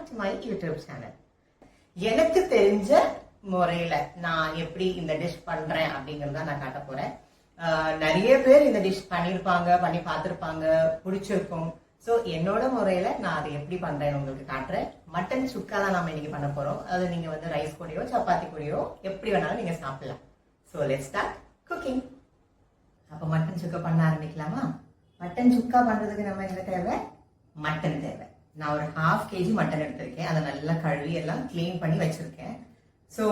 Back to my YouTube channel. எனக்கு தெரிஞ்ச முறையில நான் எப்படி இந்த டிஷ் பண்றேன் அப்படிங்கறத நான் காட்ட போறேன். நிறைய பேர் இந்த டிஷ் பண்ணிருப்பாங்க, பண்ணி பார்த்திருப்பாங்க, பிடிச்சிருக்கும். ஸோ என்னோட முறையில நான் அதை எப்படி பண்றேன்னு உங்களுக்கு காட்டுறேன். மட்டன் சுக்கா தான் நாம இன்னைக்கு பண்ண போறோம். அது நீங்க வந்து ரைஸ் கூடயோ சப்பாத்தி கூடயோ எப்படி வேணாலும் நீங்க சாப்பிடலாம். So let's start cooking. அப்ப மட்டன் சுக்கா பண்ண ஆரம்பிக்கலாமா? மட்டன் சுக்கா பண்றதுக்கு நம்ம என்ன தேவை? மட்டன் தேவை. நான் ஒரு 1/2 kg மட்டன் எடுத்திருக்கேன். அதை நல்லா கழுவி எல்லாம் கிளீன் பண்ணி வச்சிருக்கேன். ஸோ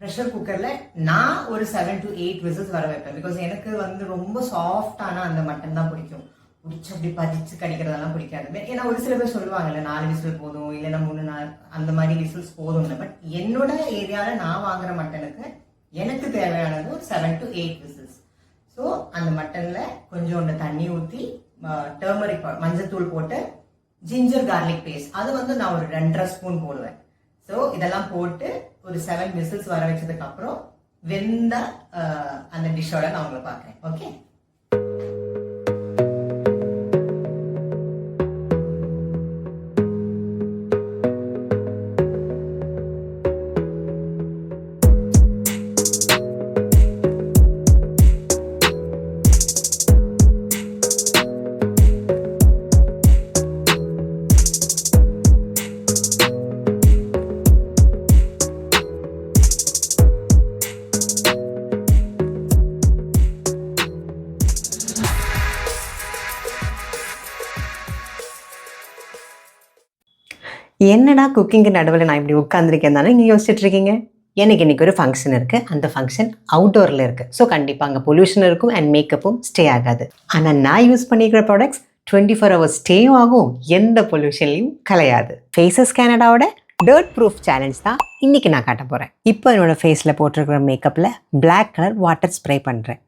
ப்ரெஷர் குக்கர்ல நான் ஒரு 7 to 8 விசில்ஸ் வர வைப்பேன். பிகாஸ் எனக்கு வந்து ரொம்ப சாஃப்டான அந்த மட்டன் தான் பிடிக்கும். பிடிச்சி அப்படி பதிச்சு கடிக்கிறதெல்லாம் பிடிக்காது. ஏன்னா ஒரு சில பேர் சொல்லுவாங்கல்ல 4 விசில் போதும், இல்லைன்னா 3 4 அந்த மாதிரி விசில்ஸ் போதும். பட் என்னோட ஏரியால நான் வாங்குற மட்டனுக்கு எனக்கு தேவையானது ஒரு 7 to 8 விசில்ஸ். ஸோ அந்த மட்டன்ல கொஞ்சோண்டு தண்ணி ஊற்றி டர்மரிக் மஞ்சத்தூள் போட்டு ஜிஞ்சர் கார்லிக் பேஸ்ட் அது வந்து நான் ஒரு 2.5 ஸ்பூன் போடுவேன். ஸோ இதெல்லாம் போட்டு ஒரு 7 விசில்ஸ் வர வச்சதுக்கு அப்புறம் வெந்த அந்த டிஷ்ஷோட நான் உங்களை பார்க்குறேன். ஓகே, என்னடா குக்கிங்கு நடுவில் நான் இப்படி உட்காந்துருக்கேன் தானே நீங்கள் யோசிச்சுட்டு இருக்கீங்க. எனக்கு இன்னைக்கு ஒரு ஃபங்க்ஷன் இருக்குது. அந்த ஃபங்க்ஷன் அவுட்டோரில் இருக்குது. ஸோ கண்டிப்பாக அங்கே பொல்யூஷன் இருக்கும் அண்ட் மேக்கப்பும் ஸ்டே ஆகாது. ஆனால் நான் யூஸ் பண்ணிக்கிற ப்ராடக்ட்ஸ் 24 hours ஸ்டேயும் ஆகும், எந்த பொல்யூஷன்லையும் கலையாது. ஃபேஸஸ் கனடாவோட டர்ட் ப்ரூஃப் சேலஞ்ச் தான் இன்றைக்கி நான் காட்ட போகிறேன். இப்போ என்னோடய ஃபேஸில் போட்டிருக்கிற மேக்கப்பில் பிளாக் கலர் வாட்டர் ஸ்ப்ரே பண்ணுறேன்.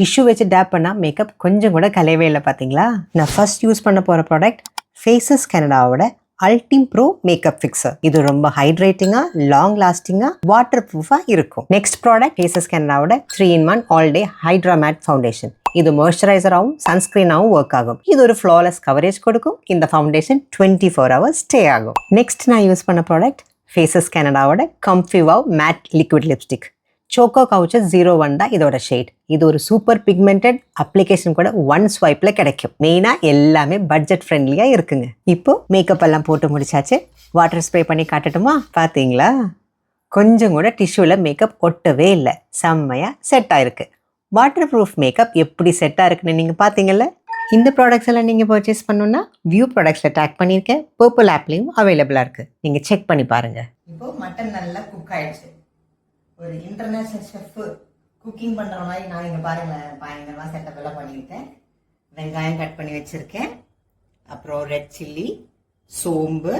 டிஷ்யூ வச்சு டேப் பண்ணால் மேக்கப் கொஞ்சம் கூட கலையவே இல்லை. பார்த்தீங்களா? நான் ஃபர்ஸ்ட் யூஸ் பண்ண போகிற ப்ராடக்ட் ஃபேஸஸ் கனடாவோட அல்டிம் ப்ரோ மேக்கப் ஃபிக்ஸர். இது ரொம்ப ஹைட்ரேட்டிங்கா, லாங் லாஸ்டிங்கா, வாட்டர் ப்ரூஃபா இருக்கும். நெக்ஸ்ட் ப்ராடக்ட் ஃபேஸஸ் கனடாவோட 3-in-1 all day hydra matte foundation. இது மாய்ஸ்சரைசராகவும் சன்ஸ்கிரீனாகவும் ஒர்க் ஆகும். இது ஒரு ஃப்ளாலெஸ் கவரேஜ் கொடுக்கும். இந்த ஃபவுண்டேஷன் 24 hours ஸ்டே ஆகும். நெக்ஸ்ட் நான் யூஸ் பண்ண ப்ராடக்ட் ஃபேஸஸ் கனடாவோட comfy wow matte liquid lipstick. Choco couture 01 தான் இதோட ஷேட். இது ஒரு சூப்பர் பிக்மெண்டட் அப்ளிகேஷன் கூட 1 ஸ்வைப்ல கிடைக்கும். மெயினாக எல்லாமே பட்ஜெட் ஃப்ரெண்ட்லியாக இருக்குங்க. இப்போ மேக்கப் எல்லாம் போட்டு முடிச்சாச்சு. வாட்டர் ஸ்ப்ரே பண்ணி காட்டட்டுமா? பார்த்தீங்களா, கொஞ்சம் கூட டிஷ்யூவில் மேக்கப் ஒட்டவே இல்லை. செம்மையாக செட் ஆயிருக்கு. வாட்டர் ப்ரூஃப் மேக்கப் எப்படி செட்டாக இருக்குன்னு நீங்கள் பார்த்தீங்கல்ல. இந்த ப்ராடக்ட்ஸ் எல்லாம் நீங்கள் பர்ச்சேஸ் பண்ணணுன்னா வியூ ப்ராடக்ட்ஸில் டேக் பண்ணியிருக்கேன். பர்பிள் ஆப்லேயும் அவைலபிளாக இருக்குது. நீங்கள் செக் பண்ணி பாருங்கள். இப்போ மட்டன் நல்லா குக் ஆயிடுச்சு. ஒரு இன்டர்நேஷனல் செஃப் குக்கிங் பண்ற மாதிரி நான் இங்க பாருங்க பயங்கரமா செட்டப் எல்லாம் பண்ணியிருக்கேன். வெங்காயம் கட் பண்ணி வச்சிருக்கேன். அப்புறம் ரெட் சில்லி, சோம்பு.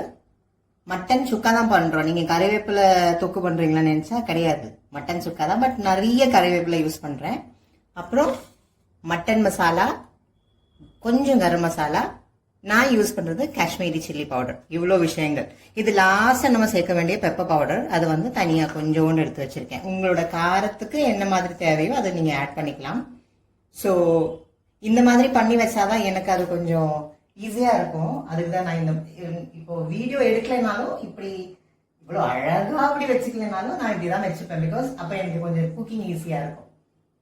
மட்டன் சுக்கா தான் பண்றோம். நீங்க கறிவேப்பிலை தொக்கு பண்றீங்களான்னு நினைச்சா கிடையாது, மட்டன் சுக்கா தான். பட் நிறைய கறிவேப்பிலை யூஸ் பண்றேன். அப்புறம் மட்டன் மசாலா, கொஞ்சம் கரம் மசாலா, நான் யூஸ் பண்றது காஷ்மீரி சில்லி பவுடர். இவ்வளோ விஷயங்கள். இது லாஸ்ட் நம்ம சேர்க்க வேண்டிய பெப்பர் பவுடர். அது வந்து தனியா கொஞ்சோண்டு எடுத்து வச்சிருக்கேன். உங்களோட காரத்துக்கு என்ன மாதிரி தேவையோ அதை நீங்க ஆட் பண்ணிக்கலாம். ஸோ இந்த மாதிரி பண்ணி வச்சாதான் எனக்கு அது கொஞ்சம் ஈஸியா இருக்கும். அதுக்கு தான் நான் இப்போ வீடியோ எடுக்கலைனாலும் இப்படி இவ்வளோ அழகா அப்படி வச்சுக்கலனாலும் நான் இப்படிதான் வச்சுப்பேன். பிகாஸ் அப்ப எனக்கு கொஞ்சம் குக்கிங் ஈஸியா இருக்கும்.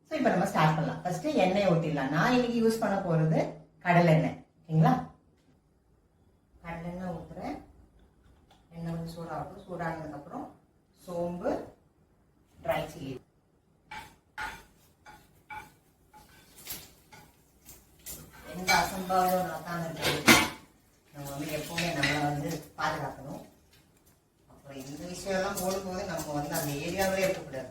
ஸோ இப்போ நம்ம ஸ்டார்ட் பண்ணலாம். ஃபர்ஸ்ட் எண்ணெய் ஊற்றிடலாம். நான் இன்னைக்கு யூஸ் பண்ண போறது கடலை எண்ணெய். ஓகேங்களா? கடலெண்ணெய் ஊற்றுறேன். எண்ணெய் வந்து சூடாகும். சூடானதுக்கப்புறம் சோம்பு, ட்ரை சில்லி. எந்த அசம்பாவிதம் நடக்காம நம்ம வந்து எப்பவுமே நம்மளை வந்து பாதுகாக்கணும். அப்புறம் இந்த விஷயம்லாம் போடும்போது நம்ம வந்து அந்த ஏரியாவிலே இருக்கக்கூடாது.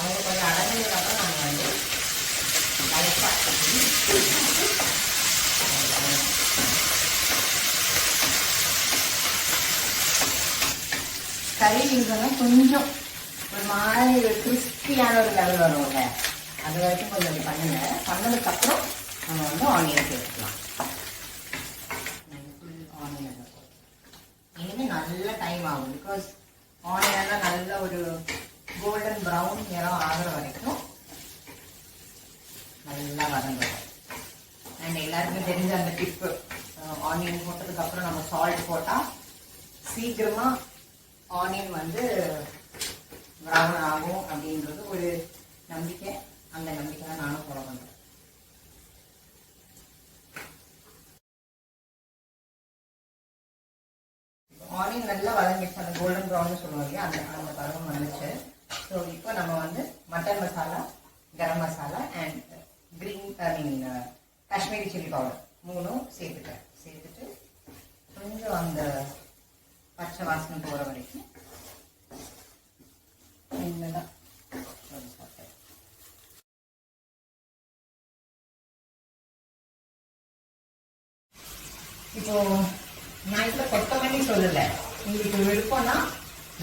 அவங்க கொஞ்சம் அடங்கினதுக்கப்புறம் நம்ம வந்து கறி மீன்லாம் கொஞ்சம் ஒரு மாதிரி கிறிஸ்பியான ஒரு லெவல் வரும்ல, அது வரைக்கும் கொஞ்சம் பண்ணுங்க. பண்ணதுக்கப்புறம் நம்ம வந்து ஆனியன் சேர்த்துக்கலாம். ஆனியன் இனிமே நல்ல டைம் ஆகும். பிகாஸ் ஆனியன்லாம் நல்ல ஒரு கோல்டன் ப்ரௌன் நிறம் ஆகிற வரைக்கும் வதங்கட்டும். அண்ட் எல்லாருக்குமே தெரிஞ்ச அந்த டிப்பு, ஆனியன் போட்டதுக்கு அப்புறம் நம்ம சால்ட் போட்டா சீக்கிரமா ஆனியன் வந்து ப்ரௌன் ஆகும் அப்படின்றது ஒரு நம்பிக்கை. அந்த நம்பிக்கை தான் நானும் ஃபாலோ பண்றேன். ஆனியன் நல்லா வதங்கிடுச்சு, அந்த கோல்டன் ப்ரௌன் சொல்லுவாங்க, அந்த பருவம் வந்துச்சு. ஸோ இப்போ நம்ம வந்து mutton masala, garam masala and Kashmiri chilli powder 3ம் சேர்த்துட்டு கொஞ்சம் அந்த பச்சை வாசனை போகிற வரைக்கும் என்னதான் இப்போ நான் இப்ப கொத்தமல்லி சொல்லல, உங்களுக்கு விருப்பம்னா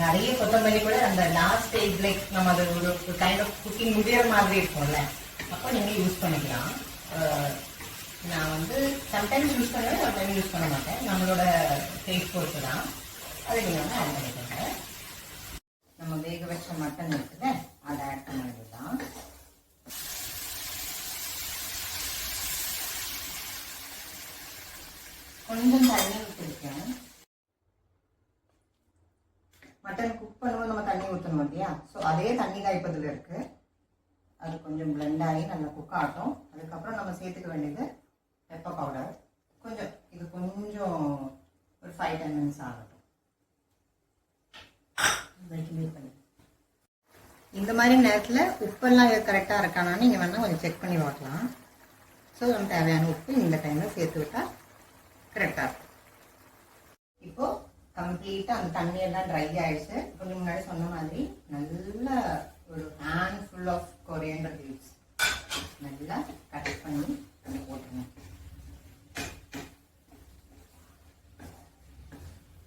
நிறைய கொத்தமல்லி கூட அந்த லாஸ்ட் ஸ்டேஜ் லைக் நம்ம அது ஒரு கைண்ட் ஆஃப் குக்கிங் முடியற மாதிரி இருக்கும்ல, அப்போ நீங்க யூஸ் பண்ணிக்கலாம். நான் வந்து சம்டைம்ஸ் யூஸ் பண்ணுவேன், சம்டைம்ஸ் யூஸ் பண்ண மாட்டேன். நம்மளோட டேஸ்ட் பொறுத்து தான். அதை நீங்க வந்து ஆட் பண்ணிக்கோங்க. நம்ம வேக வச்ச மட்டன் இருக்குல்ல, அதை ஆட் பண்ண வேண்டியதுதான். கொஞ்சம் தண்ணி ஊற்றிருக்கேன். மட்டன் குக் பண்ணும்போது நம்ம தண்ணி ஊற்றணும் இல்லையா, ஸோ அதே தண்ணி தான் இப்போ இதில் இருக்கு. அது கொஞ்சம் பிளெண்ட் ஆகி நல்லா குக் ஆகட்டும். அதுக்கப்புறம் நம்ம சேர்த்துக்க வேண்டியது பெப்பர் பவுடர். கொஞ்சம் இது கொஞ்சம் ஒரு 5-10 minutes ஆகட்டும். இந்த மாதிரி நேரத்தில் உப்பெல்லாம் கரெக்டாக இருக்கானான்னு நீங்கள் வேணால் கொஞ்சம் செக் பண்ணி பார்க்கலாம். ஸோ நம்ம தேவையான உப்பு இந்த டைமில் சேர்த்து விட்டால் கரெக்டாக இருக்கும். இப்போ கம்ப்ளீட்டாக அந்த தண்ணியெல்லாம் ட்ரை ஆயிடுச்சு. கொஞ்சம் முன்னாடி சொன்ன மாதிரி நல்ல ஒரு handful of coriander leaves நல்லா கட் பண்ணி அதை போட்டுருங்க.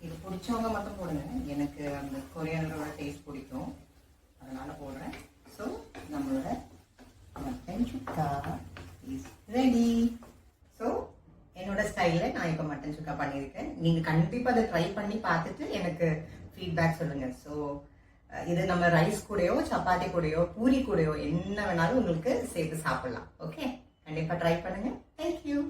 இது பிடிச்சவங்க மட்டும் போடுங்க, எனக்கு அந்த கொரியண்டரோட டேஸ்ட் பிடிக்கும், அதனால போடுறேன். ஸோ நம்மளோட mutton chukka is ready. So என்னோட ஸ்டைலில் நான் இப்போ மட்டன் சுக்கா பண்ணியிருக்கேன். நீங்கள் கண்டிப்பாக அதை ட்ரை பண்ணி பார்த்துட்டு எனக்கு ஃபீட்பேக் சொல்லுங்கள். ஸோ இது நம்ம ரைஸ் கூடயோ, சப்பாத்தி கூடயோ, பூரி கூடயோ என்ன வேணாலும் உங்களுக்கு சேர்த்து சாப்பிடலாம். ஓகே, கண்டிப்பாக ட்ரை பண்ணுங்கள். தேங்க்யூ.